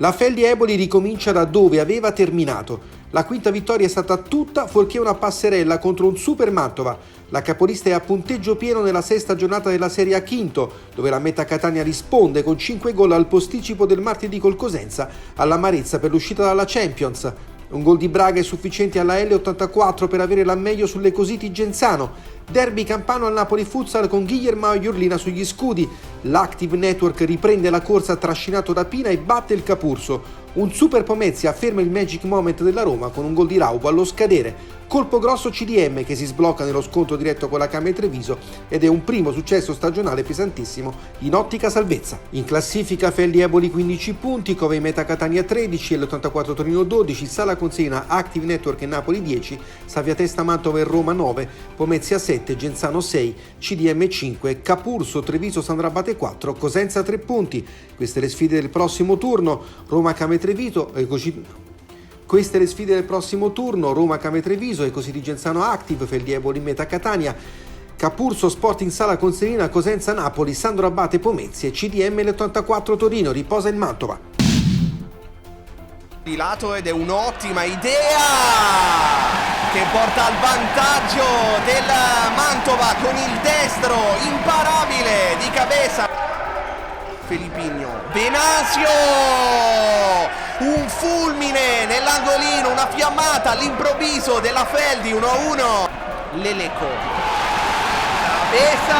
La Feldi Eboli ricomincia da dove aveva terminato. La quinta vittoria è stata tutta fuorché una passerella contro un super Mantova. La capolista è a punteggio pieno nella sesta giornata della Serie A Quinto, dove la Meta Catania risponde con 5 gol al posticipo del martedì col Cosenza all'amarezza per l'uscita dalla Champions. Un gol di Braga è sufficiente alla L84 per avere la meglio sulle Cositi Genzano. Derby campano al Napoli Futsal con Guillermo Iurlina sugli scudi. L'Active Network riprende la corsa trascinato da Pina e batte il Capurso. Un super Pomezia afferma il magic moment della Roma con un gol di Raubo allo scadere. Colpo grosso CDM che si sblocca nello scontro diretto con la Camera Treviso ed è un primo successo stagionale pesantissimo in ottica salvezza. In classifica Feldi Eboli 15 punti, Cove Meta Catania 13, L84 Torino 12, Sala Consegna Active Network e Napoli 10, Savia Testa Mantova e Roma 9, Pomezia 7, Genzano 6, CDM 5, Capurso, Treviso Sandrabate 4, Cosenza 3 punti. Queste le sfide del prossimo turno, Roma Camera Treviso e così. Queste le sfide del prossimo turno, Roma Camera Treviso e così di Genzano Active, Feldi Eboli Meta Catania, Capurso Sporting Sala Consilina, Cosenza Napoli, Sandro Abate Pomezia e CDM l'84 Torino, riposa il Mantova. Di lato ed è un'ottima idea che porta al vantaggio del Mantova con il destro imparabile di Cabeza. Felippigno, Venanzio, un fulmine nell'angolino, una fiammata all'improvviso della Feldi, 1-1. Leleco, Cabeza,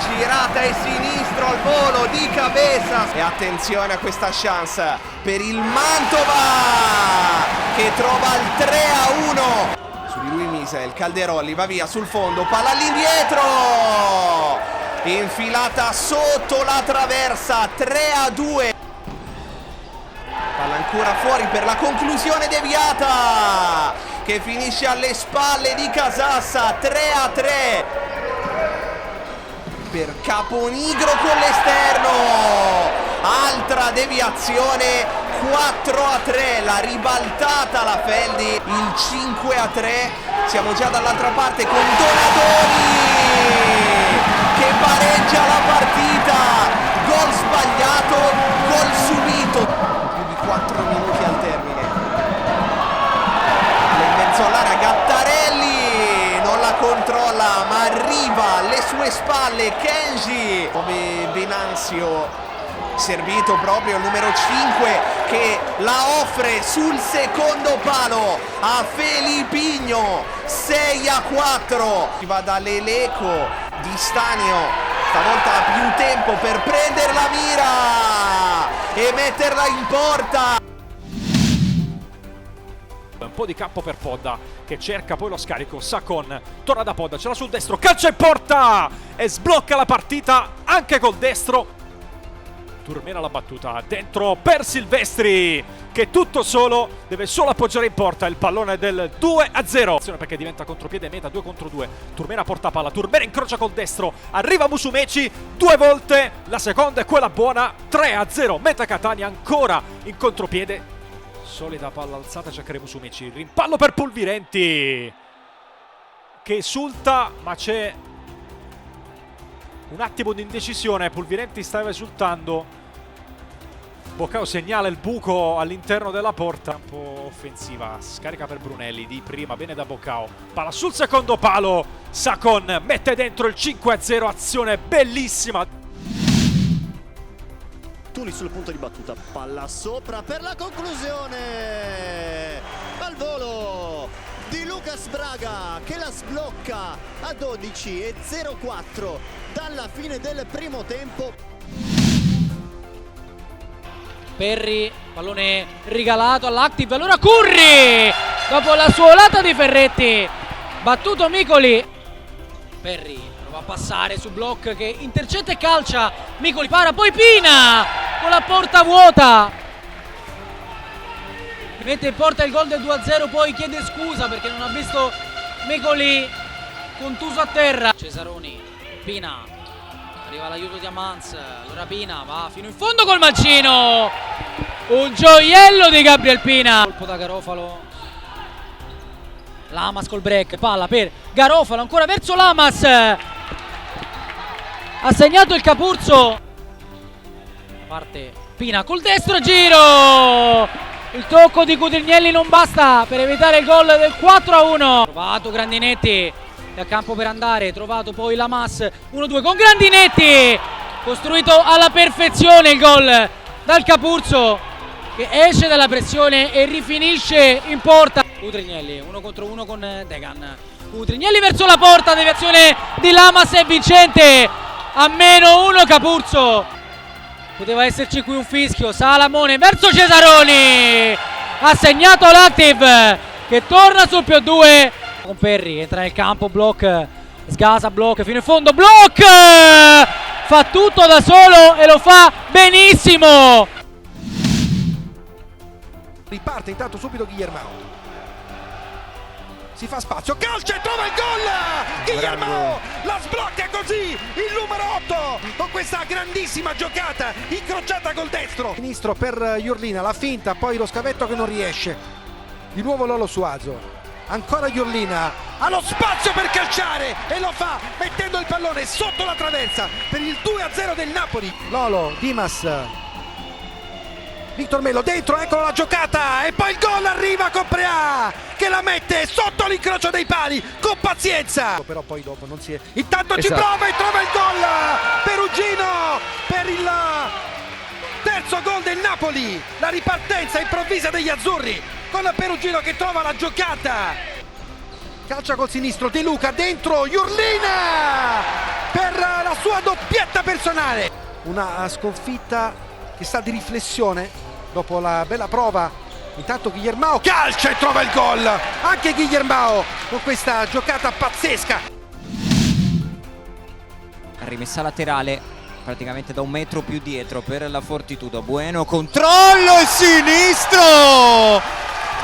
girata e sinistro al volo di Cabeza. E attenzione a questa chance per il Mantova che trova il 3-1. Su di lui mise il Calderolli, va via sul fondo, palla all'indietro. Infilata sotto la traversa, 3-2. Palla ancora fuori per la conclusione deviata che finisce alle spalle di Casassa, 3-3 per Caponigro con l'esterno. Altra deviazione, 4-3, la ribaltata la Feldi, il 5-3. Siamo già dall'altra parte con Donadoni che pareggia la partita, gol sbagliato, gol subito, più di 4 minuti al termine. In mezzo all'area Gattarelli non la controlla ma arriva alle sue spalle Kenji come Venanzio, servito proprio il numero 5 che la offre sul secondo palo a Felippigno, 6-4. Si va da Leleco, Di Stanio stavolta ha più tempo per prendere la mira e metterla in porta. Un po' di campo per Podda che cerca poi lo scarico. Sacon torna da Podda, ce l'ha sul destro, calcia in porta e sblocca la partita anche col destro. Turmena la battuta dentro per Silvestri che tutto solo deve solo appoggiare in porta il pallone del 2-0 perché diventa contropiede Meta 2 contro 2. Turmena porta palla, Turmena incrocia col destro, arriva Musumeci 2 volte, la seconda è quella buona, 3-0 Meta Catania ancora in contropiede. Solida palla alzata, cerca Musumeci, rimpallo per Pulvirenti che esulta ma c'è un attimo di indecisione. Pulvirenti stava esultando. Boccao segnala il buco all'interno della porta. Campo offensiva, scarica per Brunelli di prima, bene da Boccao. Palla sul secondo palo, Sacon mette dentro il 5-0, azione bellissima. Tuni sul punto di battuta, palla sopra per la conclusione. Al volo di Lucas Braga che la sblocca a 12:04 dalla fine del primo tempo. Perri, pallone regalato all'Active, allora Curri dopo la suolata di Ferretti, battuto Micoli. Perri prova a passare su Bloch che intercetta e calcia, Micoli para, poi Pina con la porta vuota, mette in porta il gol del 2-0, poi chiede scusa perché non ha visto Micoli contuso a terra. Cesaroni, Pina, arriva l'aiuto di Amanz, allora Pina va fino in fondo col mancino, un gioiello di Gabriel Pina. Colpo da Garofalo, Lamas col break, palla per Garofalo, ancora verso Lamas, ha segnato il Capurso. Parte Pina col destro, giro! Il tocco di Cutrignelli non basta per evitare il gol del 4-1. Trovato Grandinetti, è a campo per andare, trovato poi Lamas, 1-2 con Grandinetti, costruito alla perfezione il gol dal Capurzo, che esce dalla pressione e rifinisce in porta. Cutrignelli, 1 contro 1 con Degan. Cutrignelli verso la porta, deviazione di Lamas e vincente. A -1 Capurzo. Poteva esserci qui un fischio. Salamone verso Cesaroni. Ha segnato l'Active che torna sul +2. Con Perri, entra nel campo, Block, sgasa Block fino in fondo. Block fa tutto da solo e lo fa benissimo. Riparte intanto subito Guillermao. Si fa spazio, calcia e trova il gol! Guillermao la sblocca così il numero 8 con questa grandissima giocata incrociata col destro. Sinistro per Jurlina, la finta, poi lo scavetto che non riesce. Di nuovo Lolo Suazo. Ancora Jurlina, ha lo spazio per calciare e lo fa mettendo il pallone sotto la traversa per il 2-0 del Napoli. Lolo, Dimas, Victor Melo dentro, eccolo la giocata e poi il gol, arriva con Preà che la mette sotto l'incrocio dei pali con pazienza. Però poi dopo non si è... Intanto ci prova e trova il gol Perugino per il terzo gol del Napoli. La ripartenza improvvisa degli azzurri con Perugino che trova la giocata. Calcia col sinistro, De Luca dentro, Jurlina per la sua doppietta personale. Una sconfitta che sta di riflessione dopo la bella prova. Intanto Guillermao calcia e trova il gol, anche Guillermao con questa giocata pazzesca. Rimessa laterale praticamente da 1 metro più dietro per la Fortitudo. Bueno, controllo e sinistro,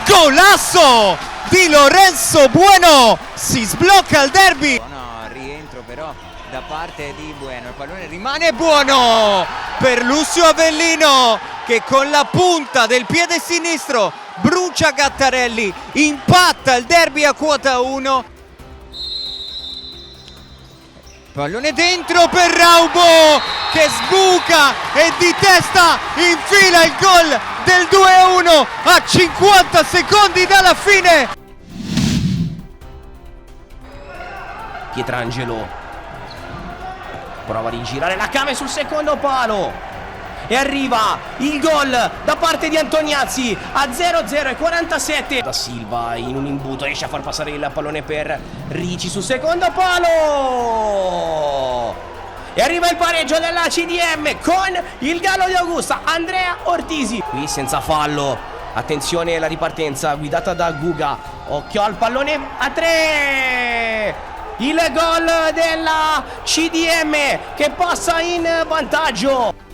golasso di Lorenzo Bueno, si sblocca il derby. No, rientro però da parte di Bueno, il pallone rimane buono per Lucio Avellino che con la punta del piede sinistro brucia Gattarelli, impatta il derby a quota 1. Pallone dentro per Raubo che sbuca e di testa infila il gol del 2-1 a 50 secondi dalla fine. Pietrangelo prova a rigirare la cave sul secondo palo e arriva il gol da parte di Antoniazzi a 0-0 e 47. Da Silva in un imbuto riesce a far passare il pallone per Ricci sul secondo palo e arriva il pareggio della CDM con il gallo di Augusta, Andrea Ortisi. Qui senza fallo, attenzione alla ripartenza guidata da Guga, occhio al pallone a 3. Il gol della CDM che passa in vantaggio.